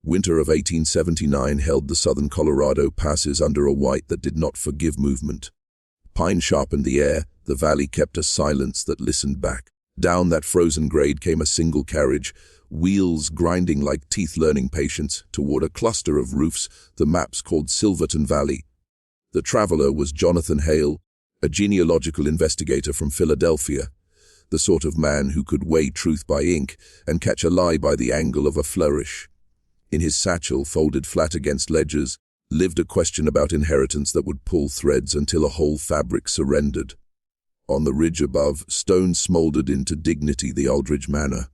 Winter of 1879 held the southern Colorado passes under a white that did not forgive movement. Pine sharpened the air, the valley kept a silence that listened back. Down that frozen grade came a single carriage, wheels grinding like teeth learning patience, toward a cluster of roofs the maps called Silverton Valley. The traveler was Jonathan Hale, a genealogical investigator from Philadelphia, the sort of man who could weigh truth by ink and catch a lie by the angle of a flourish. In his satchel, folded flat against ledgers, lived a question about inheritance that would pull threads until a whole fabric surrendered. On the ridge above, stone smoldered into dignity the Aldridge manor.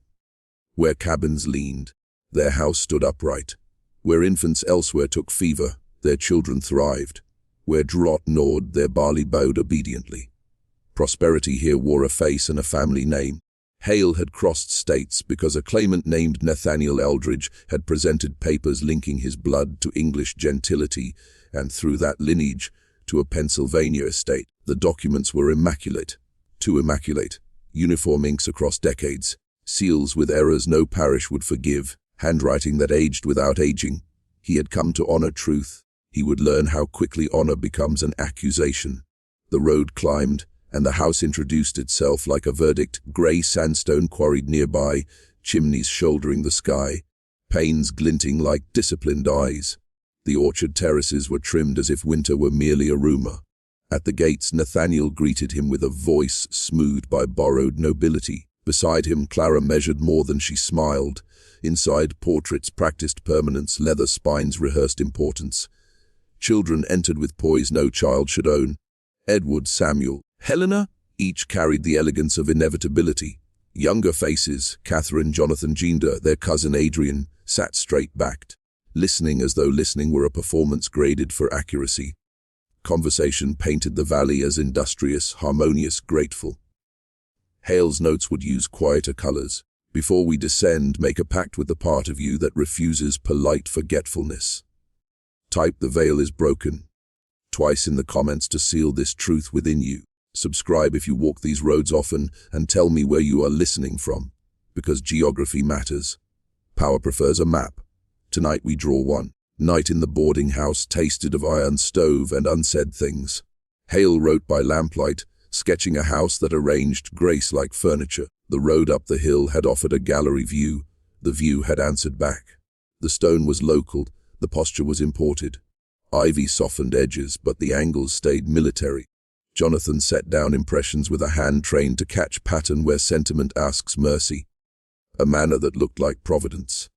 Where cabins leaned, their house stood upright. Where infants elsewhere took fever, their children thrived. Where drought gnawed, their barley bowed obediently. Prosperity here wore a face and a family name. Hale had crossed states because a claimant named Nathaniel Aldridge had presented papers linking his blood to English gentility and, through that lineage, to a Pennsylvania estate. The documents were immaculate, too immaculate, uniform inks across decades, seals with errors no parish would forgive, handwriting that aged without aging. He had come to honor truth. He would learn how quickly honor becomes an accusation. The road climbed, and the house introduced itself like a verdict, gray sandstone quarried nearby, chimneys shouldering the sky, panes glinting like disciplined eyes. The orchard terraces were trimmed as if winter were merely a rumor. At the gates, Nathaniel greeted him with a voice smoothed by borrowed nobility. Beside him, Clara measured more than she smiled. Inside, portraits practiced permanence, leather spines rehearsed importance. Children entered with poise no child should own. Edward, Samuel, Helena, each carried the elegance of inevitability. Younger faces, Catherine, Jonathan, Genda, their cousin Adrian, sat straight-backed, listening as though listening were a performance graded for accuracy. Conversation painted the valley as industrious, harmonious, grateful. Hale's notes would use quieter colors. Before we descend, make a pact with the part of you that refuses polite forgetfulness. Type "the veil is broken" twice in the comments to seal this truth within you. Subscribe if you walk these roads often, and tell me where you are listening from, because geography matters. Power prefers a map. Tonight we draw one. Night in the boarding house tasted of iron stove and unsaid things. Hale wrote by lamplight, sketching a house that arranged grace like furniture. The road up the hill had offered a gallery view. The view had answered back. The stone was local, the posture was imported. Ivy softened edges, but the angles stayed military. Jonathan set down impressions with a hand trained to catch pattern where sentiment asks mercy. A manner that looked like providence.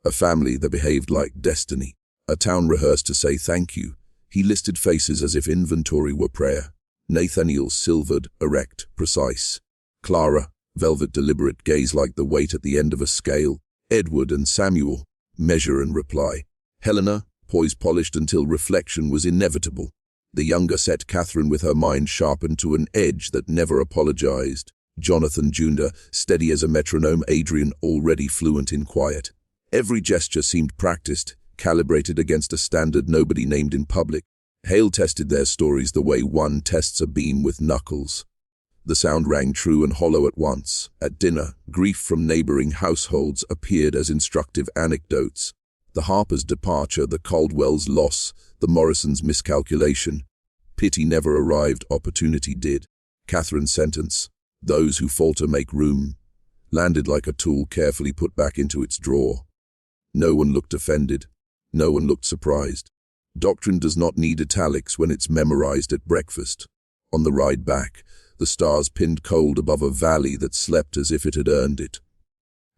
A family that behaved like destiny. A town rehearsed to say thank you. He listed faces as if inventory were prayer. Nathaniel silvered, erect, precise. Clara, velvet deliberate, gaze like the weight at the end of a scale. Edward and Samuel, measure and reply. Helena, poise polished until reflection was inevitable. The younger set Catherine with her mind sharpened to an edge that never apologized. Jonathan Jr., steady as a metronome. Adrian, already fluent in quiet. Every gesture seemed practiced, calibrated against a standard nobody named in public. Hale tested their stories the way one tests a beam with knuckles. The sound rang true and hollow at once. At dinner, grief from neighboring households appeared as instructive anecdotes. The Harpers' departure, the Caldwells' loss, the Morrisons' miscalculation. Pity never arrived, opportunity did. Catherine's sentence, "Those who falter make room," landed like a tool carefully put back into its drawer. No one looked offended. No one looked surprised. Doctrine does not need italics when it's memorized at breakfast. On the ride back, the stars pinned cold above a valley that slept as if it had earned it.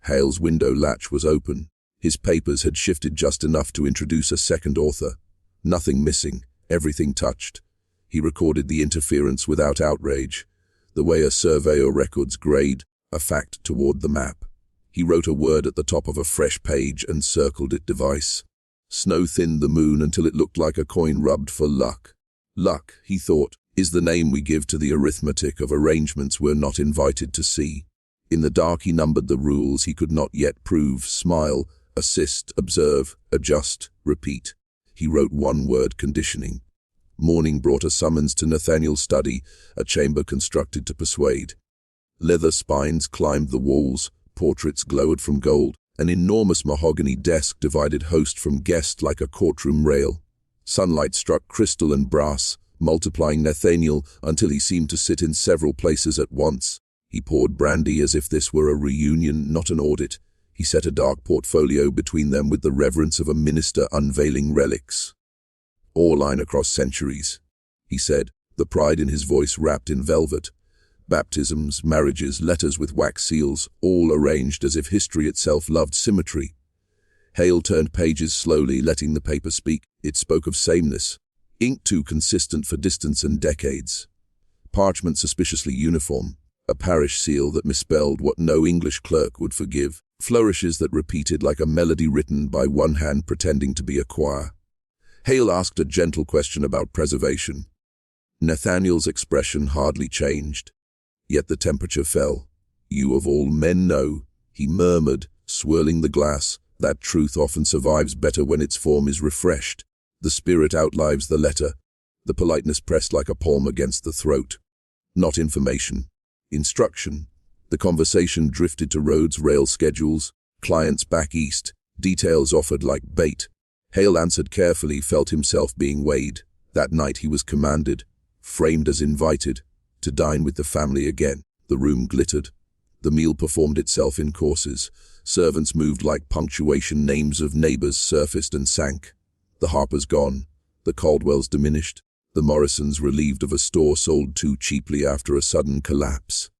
Hale's window latch was open. His papers had shifted just enough to introduce a second author. Nothing missing, everything touched. He recorded the interference without outrage, the way a surveyor records grade a fact toward the map. He wrote a word at the top of a fresh page and circled it device. Snow thinned the moon until it looked like a coin rubbed for luck. Luck, he thought, is the name we give to the arithmetic of arrangements we're not invited to see. In the dark he numbered the rules he could not yet prove: smile, assist, observe, adjust, repeat. He wrote one-word conditioning. Morning brought a summons to Nathaniel's study, a chamber constructed to persuade. Leather spines climbed the walls, portraits glowered from gold. An enormous mahogany desk divided host from guest like a courtroom rail. Sunlight struck crystal and brass, multiplying Nathaniel until he seemed to sit in several places at once. He poured brandy as if this were a reunion, not an audit. He set a dark portfolio between them with the reverence of a minister unveiling relics. "All line across centuries," he said, the pride in his voice wrapped in velvet. Baptisms, marriages, letters with wax seals, all arranged as if history itself loved symmetry. Hale turned pages slowly, letting the paper speak. It spoke of sameness, ink too consistent for distance and decades. Parchment suspiciously uniform, a parish seal that misspelled what no English clerk would forgive, flourishes that repeated like a melody written by one hand pretending to be a choir. Hale asked a gentle question about preservation. Nathaniel's expression hardly changed. Yet the temperature fell. "You of all men know," he murmured, swirling the glass, "that truth often survives better when its form is refreshed. The spirit outlives the letter." The politeness pressed like a palm against the throat. Not information. Instruction. The conversation drifted to roads, rail schedules, clients back east, details offered like bait. Hale answered carefully, felt himself being weighed. That night he was commanded, framed as invited, to dine with the family again. The room glittered. The meal performed itself in courses. Servants moved like punctuation. Names of neighbors surfaced and sank. The Harpers gone. The Caldwells diminished. The Morrisons relieved of a store sold too cheaply after a sudden collapse.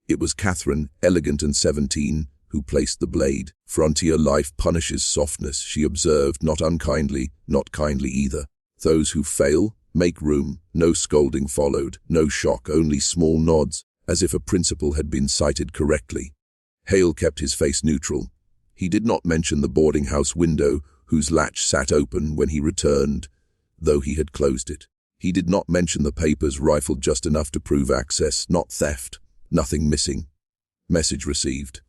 It was Catherine, elegant and 17, who placed the blade. "Frontier life punishes softness," she observed, not unkindly, not kindly either. "Those who fail, make room." No scolding followed, no shock, only small nods, as if a principle had been cited correctly. Hale kept his face neutral. He did not mention the boarding house window, whose latch sat open when he returned, though he had closed it. He did not mention the papers rifled just enough to prove access, not theft. Nothing missing. Message received.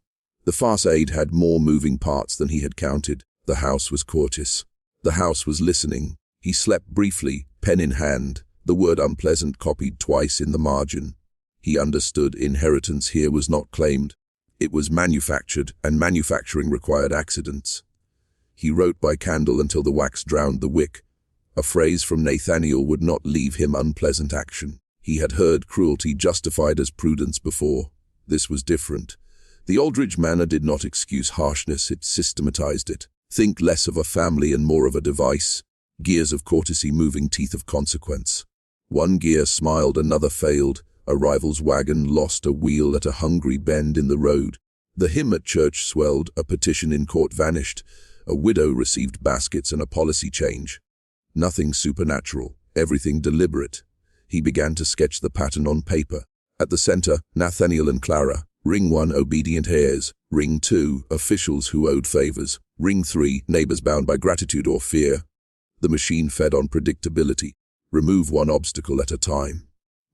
The farce aide had more moving parts than he had counted. The house was courteous. The house was listening. He slept briefly, pen in hand, the word unpleasant copied twice in the margin. He understood inheritance here was not claimed. It was manufactured, and manufacturing required accidents. He wrote by candle until the wax drowned the wick. A phrase from Nathaniel would not leave him unpleasant action. He had heard cruelty justified as prudence before. This was different. The Aldridge manner did not excuse harshness, it systematized it. Think less of a family and more of a device. Gears of courtesy moving teeth of consequence. One gear smiled, another failed. A rival's wagon lost a wheel at a hungry bend in the road. The hymn at church swelled, a petition in court vanished. A widow received baskets and a policy change. Nothing supernatural, everything deliberate. He began to sketch the pattern on paper. At the center, Nathaniel and Clara. Ring 1, obedient heirs. Ring 2, officials who owed favors. Ring 3, neighbors bound by gratitude or fear. The machine fed on predictability. Remove one obstacle at a time.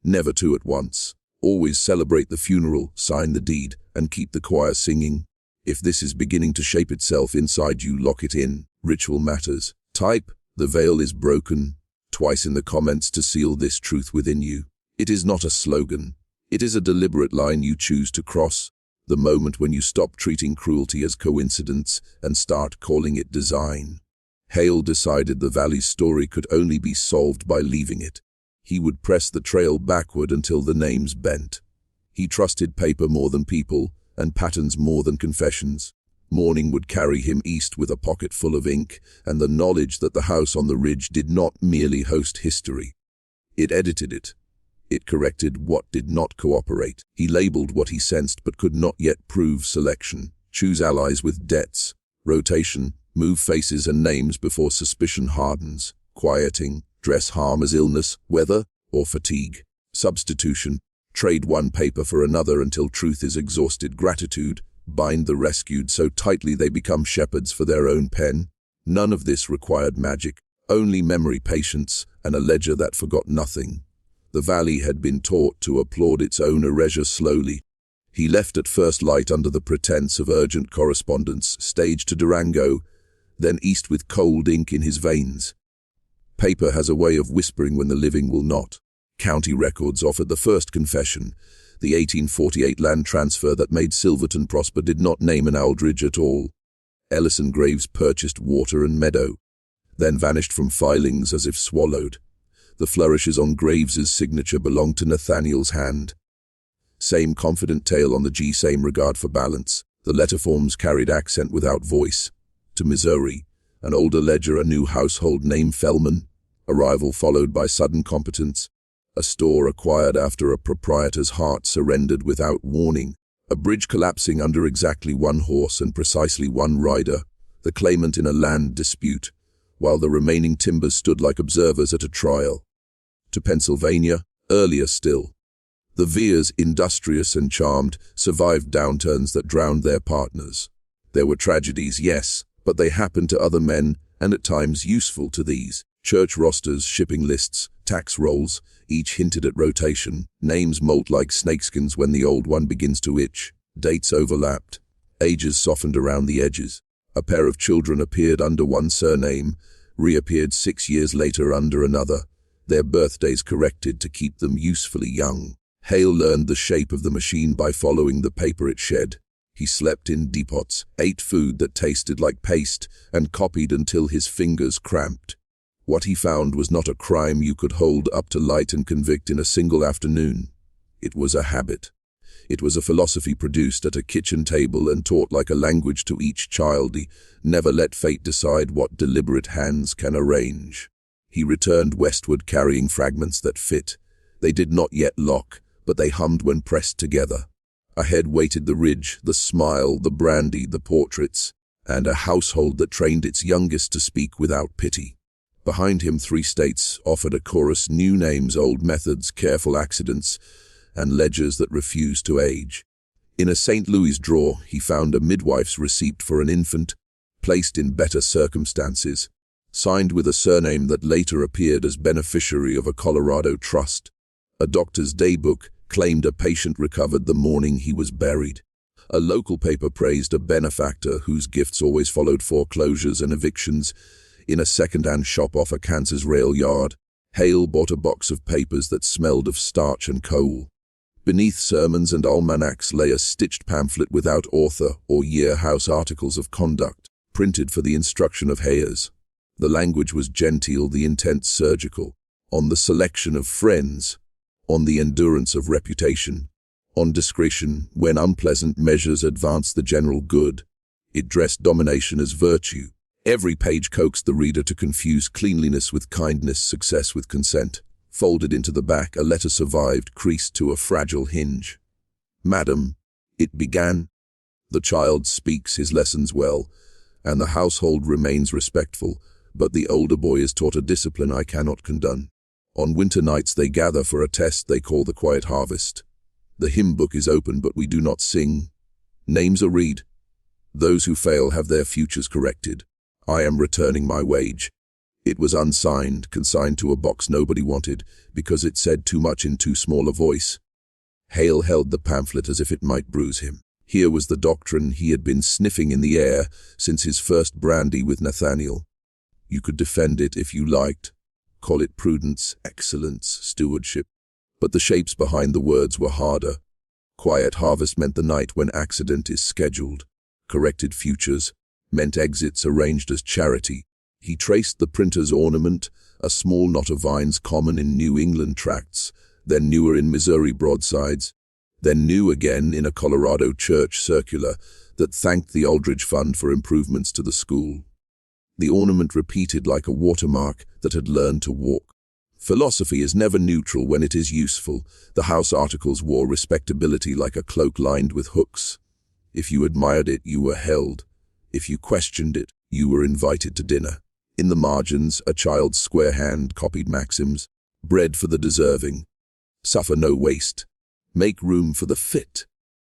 Never two at once. Always celebrate the funeral, sign the deed, and keep the choir singing. If this is beginning to shape itself inside you, lock it in. Ritual matters. Type, "The veil is broken," twice in the comments to seal this truth within you. It is not a slogan. It is a deliberate line you choose to cross. The moment when you stop treating cruelty as coincidence and start calling it design. Hale decided the valley's story could only be solved by leaving it. He would press the trail backward until the names bent. He trusted paper more than people, and patterns more than confessions. Morning would carry him east with a pocket full of ink, and the knowledge that the house on the ridge did not merely host history. It edited it. It corrected what did not cooperate. He labeled what he sensed but could not yet prove: selection. Choose allies with debts. Rotation. Move faces and names before suspicion hardens. Quieting. Dress harm as illness, weather, or fatigue. Substitution. Trade one paper for another until truth is exhausted. Gratitude. Bind the rescued so tightly they become shepherds for their own pen. None of this required magic, only memory, patience, and a ledger that forgot nothing. The valley had been taught to applaud its own erasure slowly. He left at first light under the pretense of urgent correspondence, staged to Durango, then east with cold ink in his veins. Paper has a way of whispering when the living will not. County records offered the first confession. The 1848 land transfer that made Silverton prosper did not name an Aldridge at all. Ellison Graves purchased water and meadow, then vanished from filings as if swallowed. The flourishes on Graves's signature belonged to Nathaniel's hand. Same confident tale on the G, same regard for balance. The letter forms carried accent without voice. To Missouri, an older ledger, a new household name Fellman, arrival followed by sudden competence, a store acquired after a proprietor's heart surrendered without warning, a bridge collapsing under exactly one horse and precisely one rider, the claimant in a land dispute, while the remaining timbers stood like observers at a trial. To Pennsylvania, earlier still. The Veers, industrious and charmed, survived downturns that drowned their partners. There were tragedies, yes, but they happened to other men, and at times useful to these. Church rosters, shipping lists, tax rolls, each hinted at rotation. Names molt like snakeskins when the old one begins to itch. Dates overlapped. Ages softened around the edges. A pair of children appeared under one surname, reappeared 6 years later under another, their birthdays corrected to keep them usefully young. Hale learned the shape of the machine by following the paper it shed. He slept in depots, ate food that tasted like paste, and copied until his fingers cramped. What he found was not a crime you could hold up to light and convict in a single afternoon. It was a habit. It was a philosophy produced at a kitchen table and taught like a language to each child. Never let fate decide what deliberate hands can arrange. He returned westward carrying fragments that fit. They did not yet lock, but they hummed when pressed together. Ahead waited the ridge, the smile, the brandy, the portraits, and a household that trained its youngest to speak without pity. Behind him 3 states offered a chorus, new names, old methods, careful accidents, and ledgers that refused to age. In a St. Louis drawer, he found a midwife's receipt for an infant, placed in better circumstances, signed with a surname that later appeared as beneficiary of a Colorado trust. A doctor's daybook claimed a patient recovered the morning he was buried. A local paper praised a benefactor whose gifts always followed foreclosures and evictions. In a second-hand shop off a Kansas rail yard, Hale bought a box of papers that smelled of starch and coal. Beneath sermons and almanacs lay a stitched pamphlet without author or year, house articles of conduct, printed for the instruction of heirs. The language was genteel, the intent surgical, on the selection of friends, on the endurance of reputation, on discretion when unpleasant measures advanced the general good. It dressed domination as virtue. Every page coaxed the reader to confuse cleanliness with kindness, success with consent. Folded into the back, a letter survived, creased to a fragile hinge. "Madam," it began, "the child speaks his lessons well, and the household remains respectful, but the older boy is taught a discipline I cannot condone. On winter nights they gather for a test they call the quiet harvest. The hymn book is open, but we do not sing. Names are read. Those who fail have their futures corrected. I am returning my wage." It was unsigned, consigned to a box nobody wanted, because it said too much in too small a voice. Hale held the pamphlet as if it might bruise him. Here was the doctrine he had been sniffing in the air since his first brandy with Nathaniel. You could defend it if you liked, call it prudence, excellence, stewardship, but the shapes behind the words were harder. Quiet harvest meant the night when accident is scheduled. Corrected futures meant exits arranged as charity. He traced the printer's ornament, a small knot of vines common in New England tracts, then newer in Missouri broadsides, then new again in a Colorado church circular that thanked the Aldridge Fund for improvements to the school. The ornament repeated like a watermark that had learned to walk. Philosophy is never neutral when it is useful. The house articles wore respectability like a cloak lined with hooks. If you admired it, you were held. If you questioned it, you were invited to dinner. In the margins, a child's square hand copied maxims. Bread for the deserving. Suffer no waste. Make room for the fit.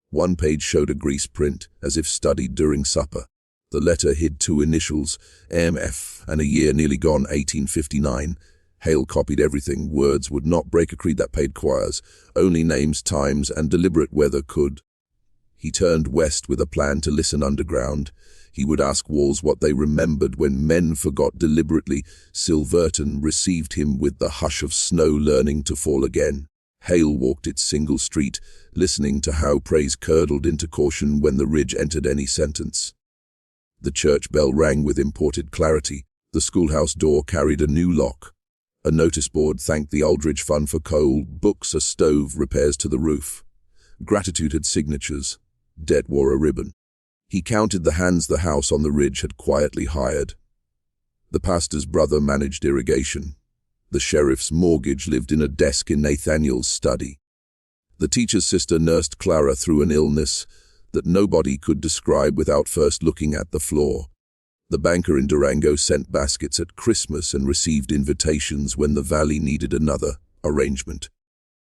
One page showed a grease print, as if studied during supper. The letter hid 2 initials, MF, and a year nearly gone, 1859. Hale copied everything. Words would not break a creed that paid choirs. Only names, times, and deliberate weather could. He turned west with a plan to listen underground. He would ask walls what they remembered when men forgot deliberately. Silverton received him with the hush of snow learning to fall again. Hale walked its single street, listening to how praise curdled into caution when the ridge entered any sentence. The church bell rang with imported clarity. The schoolhouse door carried a new lock. A notice board thanked the Aldridge Fund for coal, books, a stove, repairs to the roof. Gratitude had signatures. Debt wore a ribbon. He counted the hands the house on the ridge had quietly hired. The pastor's brother managed irrigation. The sheriff's mortgage lived in a desk in Nathaniel's study. The teacher's sister nursed Clara through an illness that nobody could describe without first looking at the floor. The banker in Durango sent baskets at Christmas and received invitations when the valley needed another arrangement.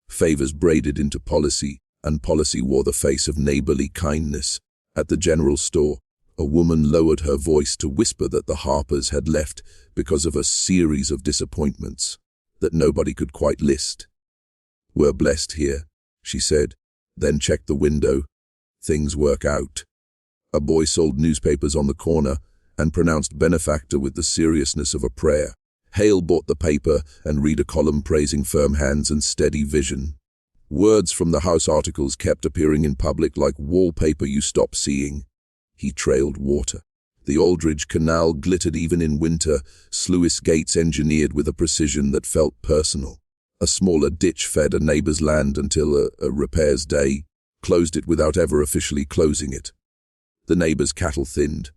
Favors braided into policy, and policy wore the face of neighborly kindness. At the general store, a woman lowered her voice to whisper that the Harpers had left because of a series of disappointments that nobody could quite list. "We're blessed here," she said, then checked the window. "Things work out." A boy sold newspapers on the corner and pronounced benefactor with the seriousness of a prayer. Hale bought the paper and read a column praising firm hands and steady vision. Words from the house articles kept appearing in public like wallpaper you stop seeing. He trailed water. The Aldridge Canal glittered even in winter, sluice gates engineered with a precision that felt personal. A smaller ditch fed a neighbor's land until a repairs day closed it without ever officially closing it. The neighbor's cattle thinned.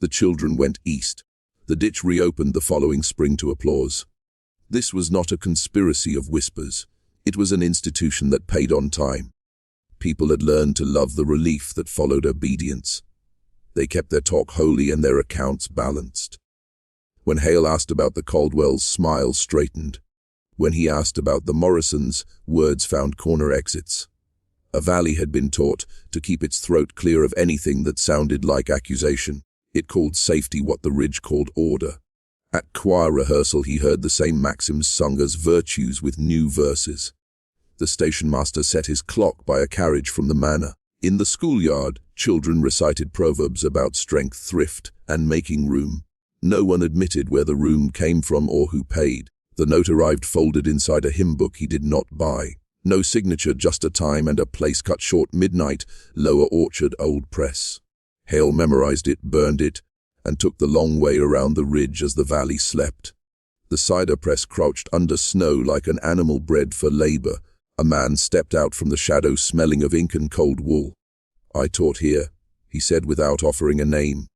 The children went east. The ditch reopened the following spring to applause. This was not a conspiracy of whispers. It was an institution that paid on time. People had learned to love the relief that followed obedience. They kept their talk holy and their accounts balanced. When Hale asked about the Caldwells, smile straightened. When he asked about the Morrisons, words found corner exits. A valley had been taught to keep its throat clear of anything that sounded like accusation. It called safety what the ridge called order. At choir rehearsal he heard the same maxims sung as virtues with new verses. The station master set his clock by a carriage from the manor. In the schoolyard, children recited proverbs about strength, thrift, and making room. No one admitted where the room came from or who paid. The note arrived folded inside a hymn book he did not buy. No signature, just a time and a place cut short: midnight, Lower Orchard, Old Press. Hale memorized it, burned it, and took the long way around the ridge as the valley slept. The cider press crouched under snow like an animal bred for labor. A man stepped out from the shadow smelling of ink and cold wool. "I taught here," he said without offering a name.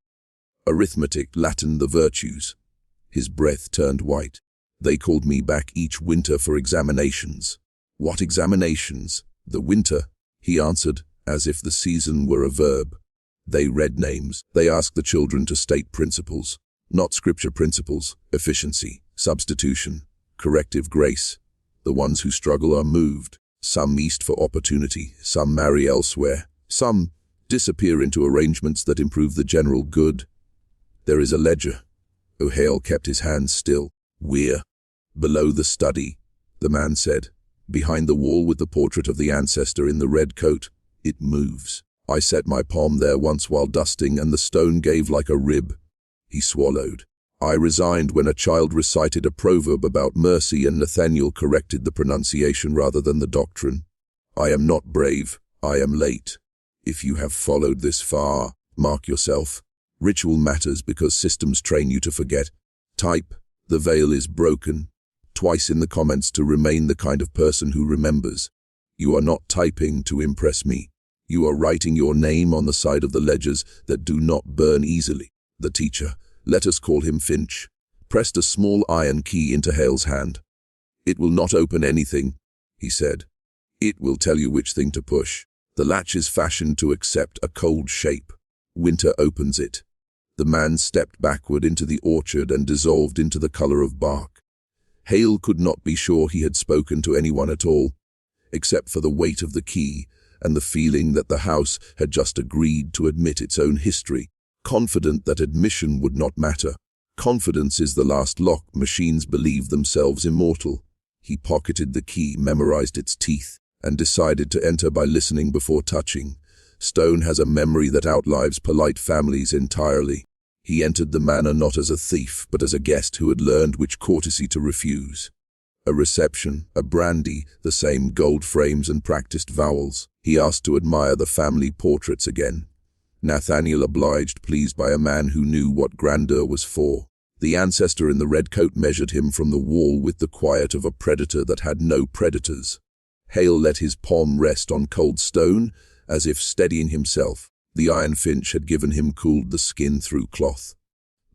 "Arithmetic, Latin, the virtues." His breath turned white. "They called me back each winter for examinations." "What examinations?" "The winter," he answered, as if the season were a verb. They read names. They asked the children to state principles. Not scripture principles, efficiency, substitution, corrective grace. The ones who struggle are moved. Some east for opportunity, some marry elsewhere. Some disappear into arrangements that improve the general good. There is a ledger. O'Hale kept his hands still. "We're below the study," the man said. "Behind the wall with the portrait of the ancestor in the red coat. It moves. I set my palm there once while dusting, and the stone gave like a rib." He swallowed. "I resigned when a child recited a proverb about mercy and Nathaniel corrected the pronunciation rather than the doctrine. I am not brave. I am late. If you have followed this far, mark yourself. Ritual matters because systems train you to forget. Type, the veil is broken. Twice in the comments to remain the kind of person who remembers. You are not typing to impress me. You are writing your name on the side of the ledgers that do not burn easily." The teacher, let us call him Finch, pressed a small iron key into Hale's hand. "It will not open anything," he said. "It will tell you which thing to push. The latch is fashioned to accept a cold shape. Winter opens it." The man stepped backward into the orchard and dissolved into the color of bark. Hale could not be sure he had spoken to anyone at all, except for the weight of the key and the feeling that the house had just agreed to admit its own history, confident that admission would not matter. Confidence is the last lock. Machines believe themselves immortal. He pocketed the key, memorized its teeth, and decided to enter by listening before touching. Stone has a memory that outlives polite families entirely. He entered the manor not as a thief, but as a guest who had learned which courtesy to refuse. A reception, a brandy, the same gold frames and practiced vowels. He asked to admire the family portraits again. Nathaniel obliged, pleased by a man who knew what grandeur was for. The ancestor in the red coat measured him from the wall with the quiet of a predator that had no predators. Hale let his palm rest on cold stone, as if steadying himself. The iron finch had given him cooled the skin through cloth.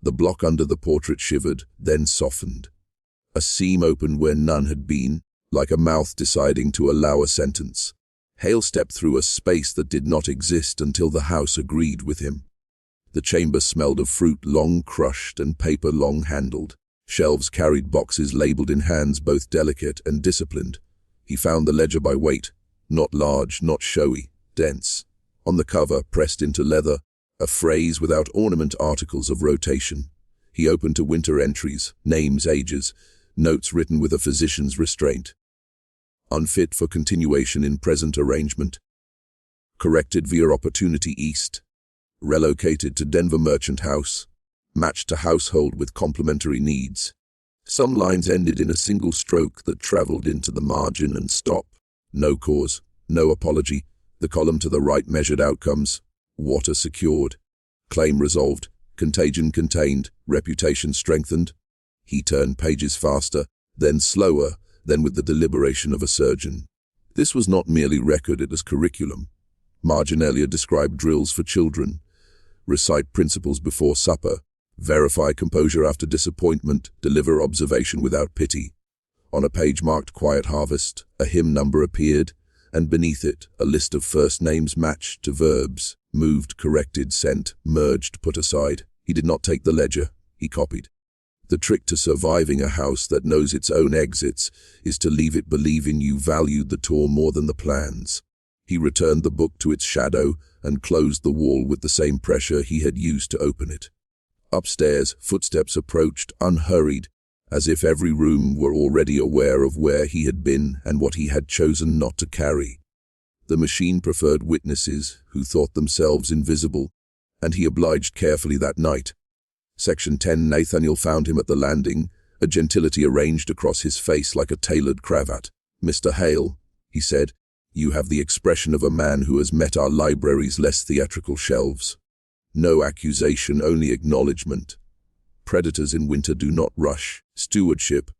The block under the portrait shivered, then softened. A seam opened where none had been, like a mouth deciding to allow a sentence. Hale stepped through a space that did not exist until the house agreed with him. The chamber smelled of fruit long crushed and paper long handled. Shelves carried boxes labeled in hands both delicate and disciplined. He found the ledger by weight, not large, not showy, dense. On the cover, pressed into leather, a phrase without ornament, articles of rotation. He opened to winter entries, names, ages, notes written with a physician's restraint. Unfit for continuation in present arrangement. Corrected via Opportunity East. Relocated to Denver Merchant House. Matched to household with complementary needs. Some lines ended in a single stroke that traveled into the margin and stopped. No cause, no apology. The column to the right measured outcomes. Water secured. Claim resolved. Contagion contained. Reputation strengthened. He turned pages faster, then slower, then with the deliberation of a surgeon. This was not merely recorded as curriculum. Marginalia described drills for children. Recite principles before supper. Verify composure after disappointment. Deliver observation without pity. On a page marked Quiet Harvest, a hymn number appeared, and beneath it, a list of first names matched to verbs. Moved, corrected, sent, merged, put aside. He did not take the ledger. He copied. The trick to surviving a house that knows its own exits is to leave it believing you valued the tour more than the plans. He returned the book to its shadow and closed the wall with the same pressure he had used to open it. Upstairs, footsteps approached, unhurried, as if every room were already aware of where he had been and what he had chosen not to carry. The machine preferred witnesses who thought themselves invisible, and he obliged carefully that night. Section 10. Nathaniel found him at the landing, a gentility arranged across his face like a tailored cravat. "Mr. Hale," he said, "you have the expression of a man who has met our library's less theatrical shelves. No accusation, only acknowledgement. Predators in winter do not rush. Stewardship."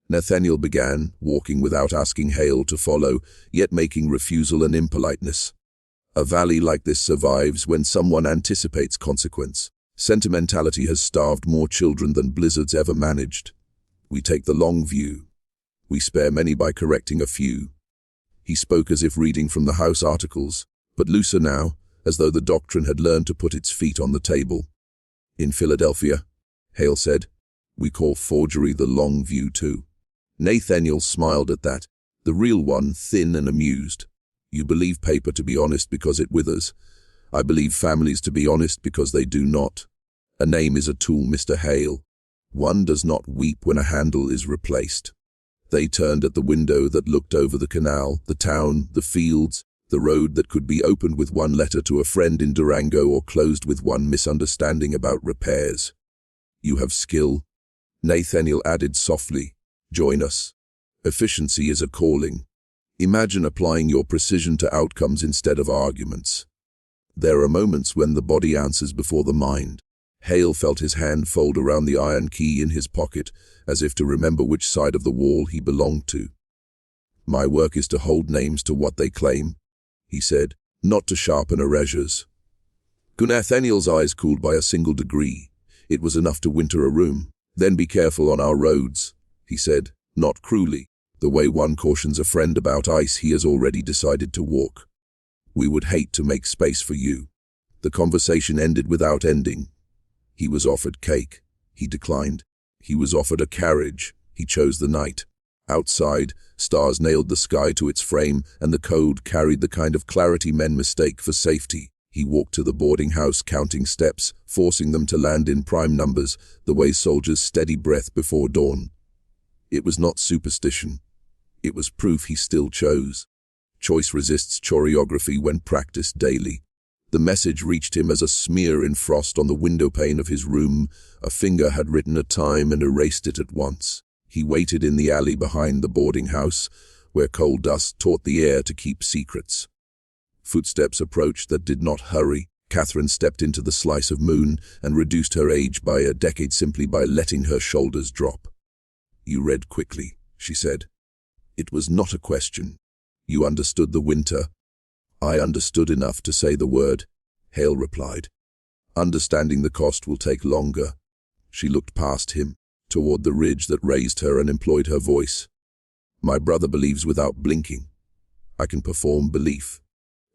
Nathaniel began, walking without asking Hale to follow, yet making refusal an impoliteness. A valley like this survives when someone anticipates consequence. Sentimentality has starved more children than blizzards ever managed. We take the long view. We spare many by correcting a few. He spoke as if reading from the House articles, but looser now, as though the doctrine had learned to put its feet on the table. "In Philadelphia," Hale said, "we call forgery the long view too." Nathaniel smiled at that, the real one thin and amused. "You believe paper to be honest because it withers. I believe families to be honest because they do not. A name is a tool, Mr. Hale. One does not weep when a handle is replaced." They turned at the window that looked over the canal, the town, the fields, the road that could be opened with one letter to a friend in Durango or closed with one misunderstanding about repairs. "You have skill," Nathaniel added softly. "Join us. Efficiency is a calling. Imagine applying your precision to outcomes instead of arguments. There are moments when the body answers before the mind." Hale felt his hand fold around the iron key in his pocket, as if to remember which side of the wall he belonged to. "My work is to hold names to what they claim," he said, "not to sharpen erasures." Nathaniel's eyes cooled by a single degree. It was enough to winter a room. "Then be careful on our roads," he said, not cruelly, the way one cautions a friend about ice he has already decided to walk. "We would hate to make space for you." The conversation ended without ending. He was offered cake. He declined. He was offered a carriage. He chose the night. Outside, stars nailed the sky to its frame, and the code carried the kind of clarity men mistake for safety. He walked to the boarding house, counting steps, forcing them to land in prime numbers, the way soldiers steady breath before dawn. It was not superstition. It was proof he still chose. Choice resists choreography when practiced daily. The message reached him as a smear in frost on the windowpane of his room. A finger had written a time and erased it at once. He waited in the alley behind the boarding house, where coal dust taught the air to keep secrets. Footsteps approached that did not hurry, Catherine stepped into the slice of moon and reduced her age by a decade simply by letting her shoulders drop. "You read quickly," she said. "It was not a question. You understood the winter." "I understood enough to say the word," Hale replied. "Understanding the cost will take longer." She looked past him, toward the ridge that raised her, and employed her voice. "My brother believes without blinking. I can perform belief.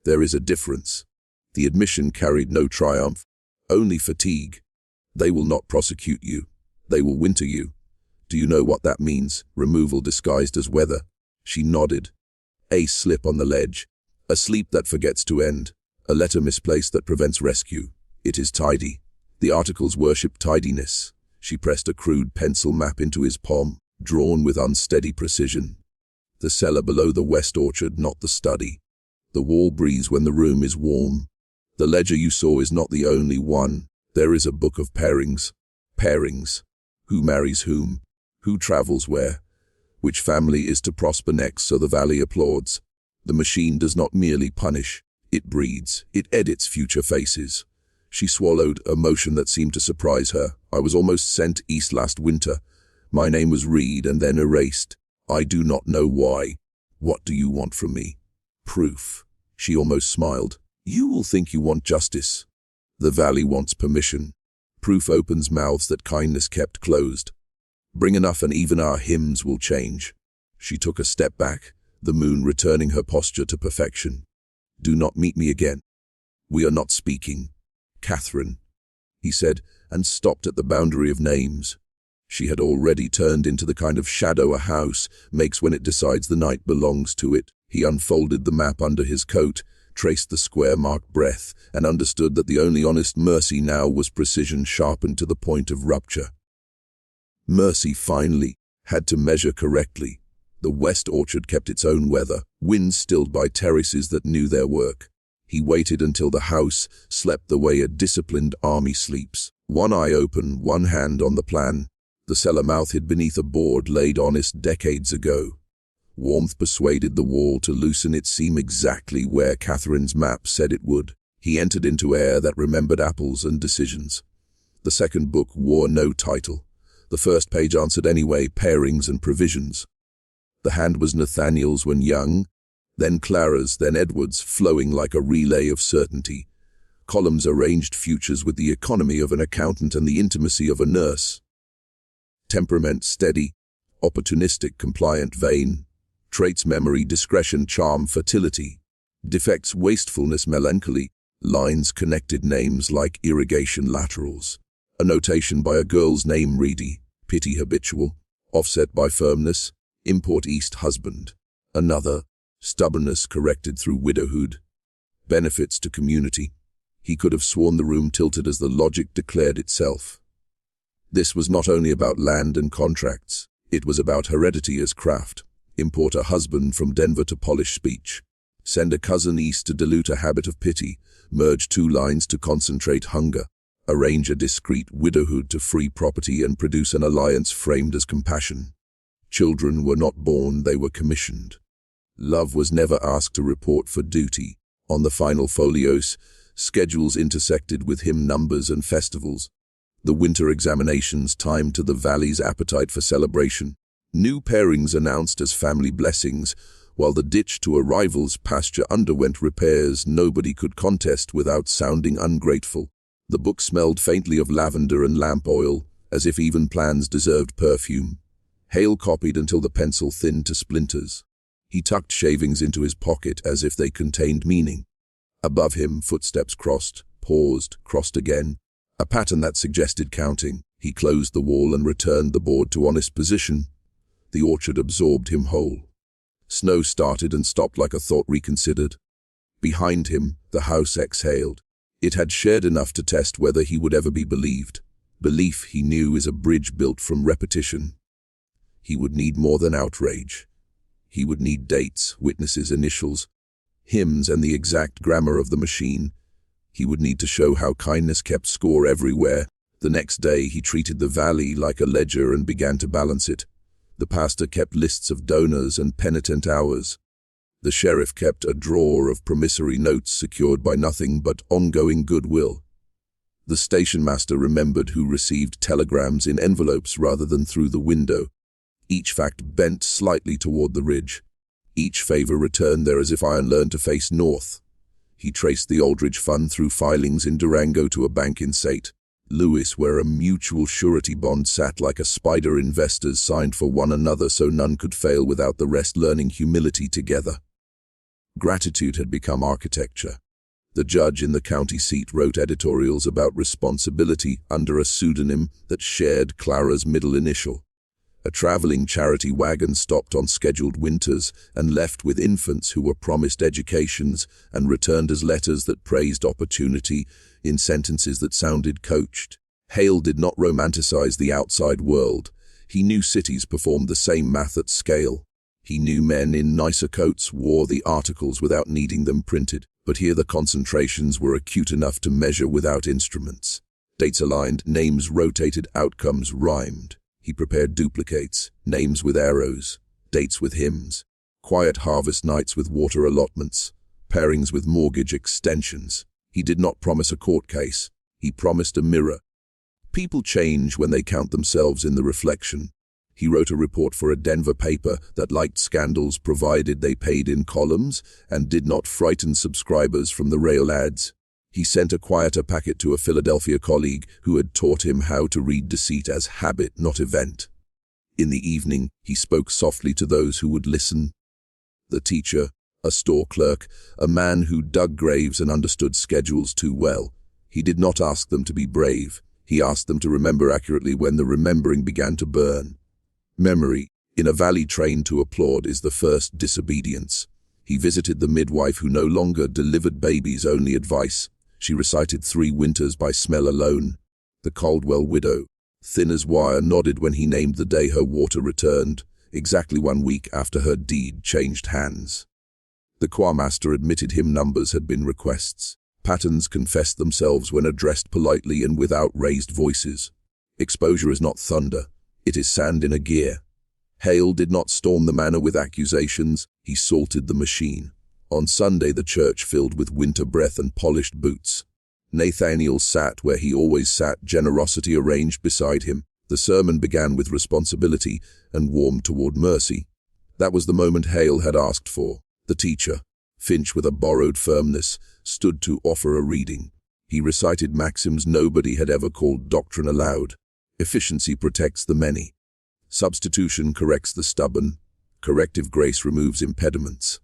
There is a difference." The admission carried no triumph, only fatigue. "They will not prosecute you. They will winter you. Do you know what that means? Removal disguised as weather." She nodded. "A slip on the ledge. A sleep that forgets to end. A letter misplaced that prevents rescue. It is tidy. The articles worship tidiness." She pressed a crude pencil map into his palm, drawn with unsteady precision. "The cellar below the west orchard, not the study. The wall breathes when the room is warm. The ledger you saw is not the only one. There is a book of pairings. Pairings. Who marries whom? Who travels where? Which family is to prosper next, so the valley applauds. The machine does not merely punish. It breeds. It edits future faces." She swallowed, a motion that seemed to surprise her. "I was almost sent east last winter. My name was Reed and then erased. I do not know why. What do you want from me?" "Proof." She almost smiled. "You will think you want justice. The valley wants permission. Proof opens mouths that kindness kept closed. Bring enough and even our hymns will change." She took a step back, the moon returning her posture to perfection. "Do not meet me again. We are not speaking. Catherine," he said, and stopped at the boundary of names. She had already turned into the kind of shadow a house makes when it decides the night belongs to it. He unfolded the map under his coat, traced the square-marked breadth, and understood that the only honest mercy now was precision sharpened to the point of rupture. Mercy, finally, had to measure correctly. The west orchard kept its own weather, winds stilled by terraces that knew their work. He waited until the house slept the way a disciplined army sleeps, one eye open, one hand on the plan. The cellar mouth hid beneath a board laid honest decades ago. Warmth persuaded the wall to loosen its seam exactly where Catherine's map said it would. He entered into air that remembered apples and decisions. The second book wore no title. The first page answered anyway, pairings and provisions. The hand was Nathaniel's when young, then Clara's, then Edward's, flowing like a relay of certainty. Columns arranged futures with the economy of an accountant and the intimacy of a nurse. Temperament steady, opportunistic, compliant, vain. Traits memory, discretion, charm, fertility. Defects wastefulness, melancholy. Lines connected names like irrigation laterals. A notation by a girl's name, Reedy. Pity habitual. Offset by firmness. Import east husband. Another. Stubbornness corrected through widowhood. Benefits to community. He could have sworn the room tilted as the logic declared itself. This was not only about land and contracts. It was about heredity as craft. Import a husband from Denver to polish speech. Send a cousin east to dilute a habit of pity. Merge two lines to concentrate hunger. Arrange a discreet widowhood to free property and produce an alliance framed as compassion. Children were not born, they were commissioned. Love was never asked to report for duty. On the final folios, schedules intersected with hymn numbers and festivals. The winter examinations timed to the valley's appetite for celebration. New pairings announced as family blessings, while the ditch to a rival's pasture underwent repairs nobody could contest without sounding ungrateful. The book smelled faintly of lavender and lamp oil, as if even plans deserved perfume. Hale copied until the pencil thinned to splinters. He tucked shavings into his pocket as if they contained meaning. Above him, footsteps crossed, paused, crossed again, a pattern that suggested counting. He closed the wall and returned the board to honest position. The orchard absorbed him whole. Snow started and stopped like a thought reconsidered. Behind him, the house exhaled. It had shared enough to test whether he would ever be believed. Belief, he knew, is a bridge built from repetition. He would need more than outrage. He would need dates, witnesses, initials, hymns, and the exact grammar of the machine. He would need to show how kindness kept score everywhere. The next day, he treated the valley like a ledger and began to balance it. The pastor kept lists of donors and penitent hours. The sheriff kept a drawer of promissory notes secured by nothing but ongoing goodwill. The station master remembered who received telegrams in envelopes rather than through the window. Each fact bent slightly toward the ridge. Each favor returned there as if iron learned to face north. He traced the Aldridge fund through filings in Durango to a bank in St. Louis, where a mutual surety bond sat like a spider. Investors signed for one another so none could fail without the rest learning humility together. Gratitude had become architecture. The judge in the county seat wrote editorials about responsibility under a pseudonym that shared Clara's middle initial. A traveling charity wagon stopped on scheduled winters and left with infants who were promised educations and returned as letters that praised opportunity in sentences that sounded coached. Hale did not romanticize the outside world. He knew cities performed the same math at scale. He knew men in nicer coats wore the articles without needing them printed, but here the concentrations were acute enough to measure without instruments. Dates aligned, names rotated, outcomes rhymed. He prepared duplicates, names with arrows, dates with hymns, quiet harvest nights with water allotments, pairings with mortgage extensions. He did not promise a court case. He promised a mirror. People change when they count themselves in the reflection. He wrote a report for a Denver paper that liked scandals provided they paid in columns and did not frighten subscribers from the rail ads. He sent a quieter packet to a Philadelphia colleague who had taught him how to read deceit as habit, not event. In the evening, he spoke softly to those who would listen. The teacher, a store clerk, a man who dug graves and understood schedules too well. He did not ask them to be brave. He asked them to remember accurately when the remembering began to burn. Memory, in a valley trained to applaud, is the first disobedience. He visited the midwife who no longer delivered babies, only advice. She recited 3 Winters by smell alone. The Caldwell widow, thin as wire, nodded when he named the day her water returned, exactly 1 week after her deed changed hands. The choirmaster admitted hymn numbers had been requests. Patterns confessed themselves when addressed politely and without raised voices. Exposure is not thunder. It is sand in a gear. Hale did not storm the manor with accusations. He salted the machine. On Sunday, the church filled with winter breath and polished boots. Nathaniel sat where he always sat, generosity arranged beside him. The sermon began with responsibility and warmed toward mercy. That was the moment Hale had asked for. The teacher, Finch with a borrowed firmness, stood to offer a reading. He recited maxims nobody had ever called doctrine aloud. Efficiency protects the many. Substitution corrects the stubborn. Corrective grace removes impediments.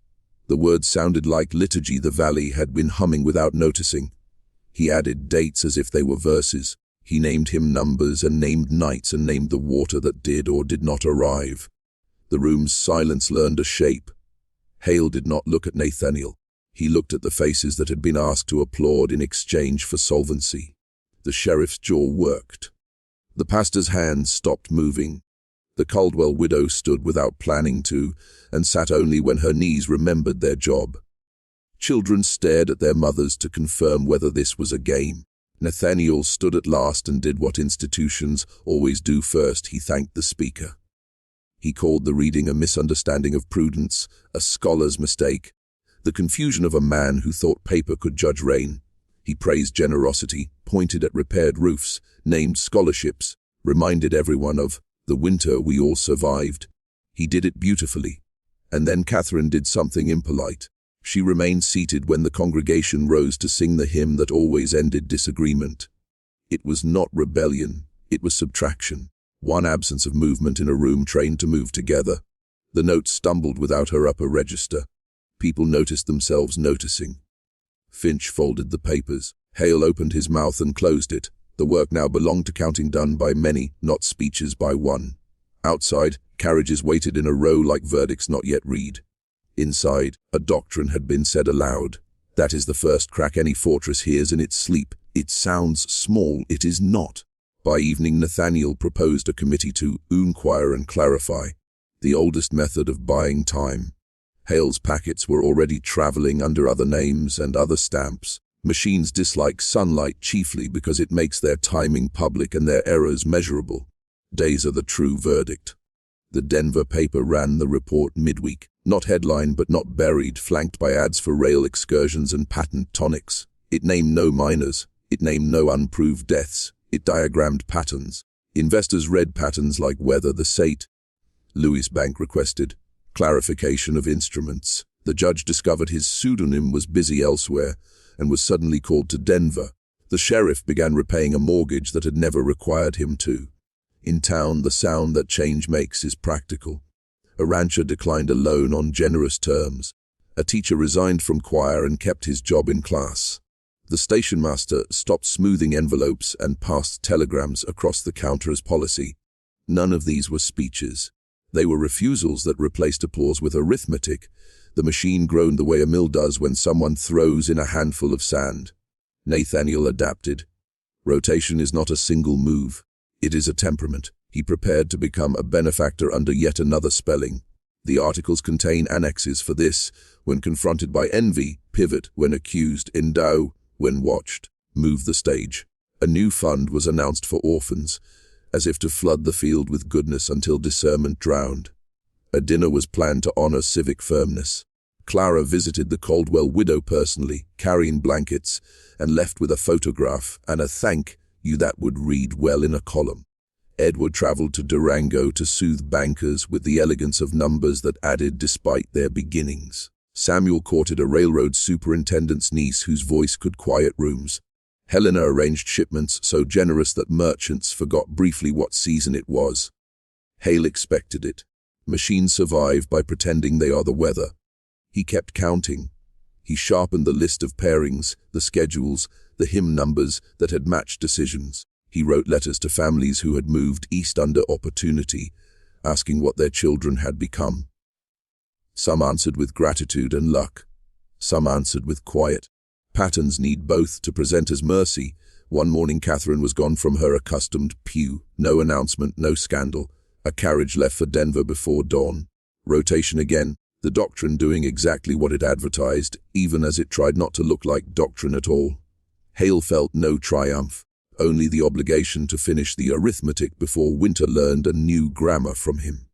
The words sounded like liturgy the valley had been humming without noticing. He added dates as if they were verses. He named hymn numbers and named nights and named the water that did or did not arrive. The room's silence learned a shape. Hale did not look at Nathaniel. He looked at the faces that had been asked to applaud in exchange for solvency. The sheriff's jaw worked. The pastor's hands stopped moving. The Caldwell widow stood without planning to, and sat only when her knees remembered their job. Children stared at their mothers to confirm whether this was a game. Nathaniel stood at last and did what institutions always do first. He thanked the speaker. He called the reading a misunderstanding of prudence, a scholar's mistake, the confusion of a man who thought paper could judge rain. He praised generosity, pointed at repaired roofs, named scholarships, reminded everyone of the winter we all survived. He did it beautifully. And then Catherine did something impolite. She remained seated when the congregation rose to sing the hymn that always ended disagreement. It was not rebellion, it was subtraction. One absence of movement in a room trained to move together. The notes stumbled without her upper register. People noticed themselves noticing. Finch folded the papers. Hale opened his mouth and closed it. The work now belonged to counting done by many, not speeches by one. Outside, carriages waited in a row like verdicts not yet read. Inside, a doctrine had been said aloud. That is the first crack any fortress hears in its sleep. It sounds small, it is not. By evening, Nathaniel proposed a committee to inquire and clarify, the oldest method of buying time. Hale's packets were already traveling under other names and other stamps. Machines dislike sunlight chiefly because it makes their timing public and their errors measurable. Days are the true verdict. The Denver paper ran the report midweek. Not headline but not buried, flanked by ads for rail excursions and patent tonics. It named no minors. It named no unproved deaths. It diagrammed patterns. Investors read patterns like whether the Sate. Louis Bank requested clarification of instruments. The judge discovered his pseudonym was busy elsewhere and was suddenly called to Denver. The sheriff began repaying a mortgage that had never required him to. In town, the sound that change makes is practical. A rancher declined a loan on generous terms. A teacher resigned from choir and kept his job in class. The station master stopped smoothing envelopes and passed telegrams across the counter as policy. None of these were speeches. They were refusals that replaced applause with arithmetic. The machine groaned the way a mill does when someone throws in a handful of sand. Nathaniel adapted. Rotation is not a single move. It is a temperament. He prepared to become a benefactor under yet another spelling. The articles contain annexes for this: when confronted by envy, pivot; when accused, endow; when watched, move the stage. A new fund was announced for orphans, as if to flood the field with goodness until discernment drowned. A dinner was planned to honor civic firmness. Clara visited the Caldwell widow personally, carrying blankets, and left with a photograph and a thank you that would read well in a column. Edward traveled to Durango to soothe bankers with the elegance of numbers that added despite their beginnings. Samuel courted a railroad superintendent's niece whose voice could quiet rooms. Helena arranged shipments so generous that merchants forgot briefly what season it was. Hale expected it. Machines survive by pretending they are the weather. He kept counting. He sharpened the list of pairings, the schedules, the hymn numbers that had matched decisions. He wrote letters to families who had moved east under opportunity, asking what their children had become. Some answered with gratitude and luck. Some answered with quiet. Patterns need both to present as mercy. One morning Catherine was gone from her accustomed pew. No announcement, no scandal. A carriage left for Denver before dawn. Rotation again. The doctrine doing exactly what it advertised, even as it tried not to look like doctrine at all. Hale felt no triumph, only the obligation to finish the arithmetic before Winter learned a new grammar from him.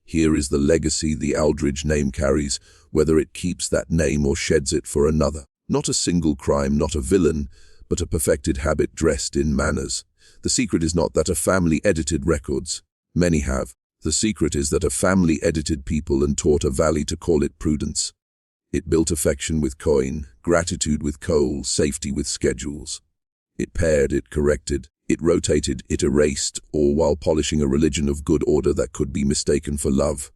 Here is the legacy the Aldridge name carries, whether it keeps that name or sheds it for another. Not a single crime, not a villain, but a perfected habit dressed in manners. The secret is not that a family edited records. Many have. The secret is that a family edited people and taught a valley to call it prudence. It built affection with coin, gratitude with coal, safety with schedules. It paired, it corrected, it rotated, it erased, all while polishing a religion of good order that could be mistaken for love.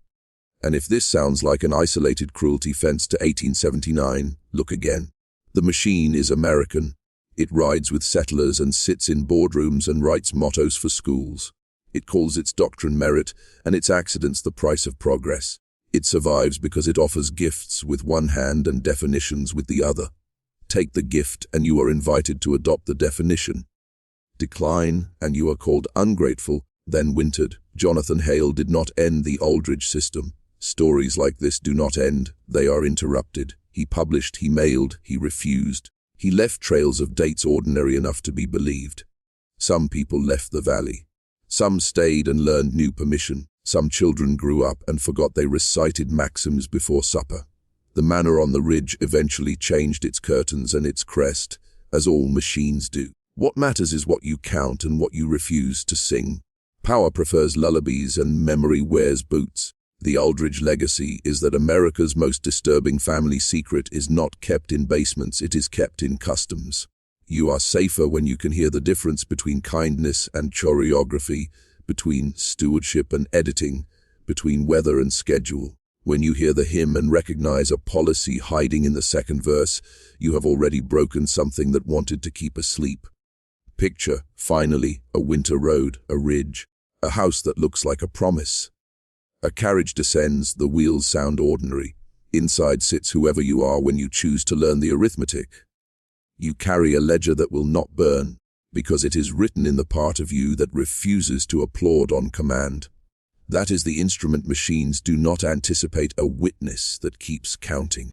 And if this sounds like an isolated cruelty fence to 1879, look again. The machine is American. It rides with settlers and sits in boardrooms and writes mottos for schools. It calls its doctrine merit and its accidents the price of progress. It survives because it offers gifts with one hand and definitions with the other. Take the gift and you are invited to adopt the definition. Decline and you are called ungrateful, then wintered. Jonathan Hale did not end the Aldridge system. Stories like this do not end, they are interrupted. He published, he mailed, he refused. He left trails of dates ordinary enough to be believed. Some people left the valley. Some stayed and learned new permission. Some children grew up and forgot they recited maxims before supper. The manor on the ridge eventually changed its curtains and its crest, as all machines do. What matters is what you count and what you refuse to sing. Power prefers lullabies and memory wears boots. The Aldridge legacy is that America's most disturbing family secret is not kept in basements, it is kept in customs. You are safer when you can hear the difference between kindness and choreography, between stewardship and editing, between weather and schedule. When you hear the hymn and recognize a policy hiding in the second verse, you have already broken something that wanted to keep asleep. Picture, finally, a winter road, a ridge, a house that looks like a promise. A carriage descends, the wheels sound ordinary. Inside sits whoever you are when you choose to learn the arithmetic. You carry a ledger that will not burn, because it is written in the part of you that refuses to applaud on command. That is the instrument machines do not anticipate, a witness that keeps counting.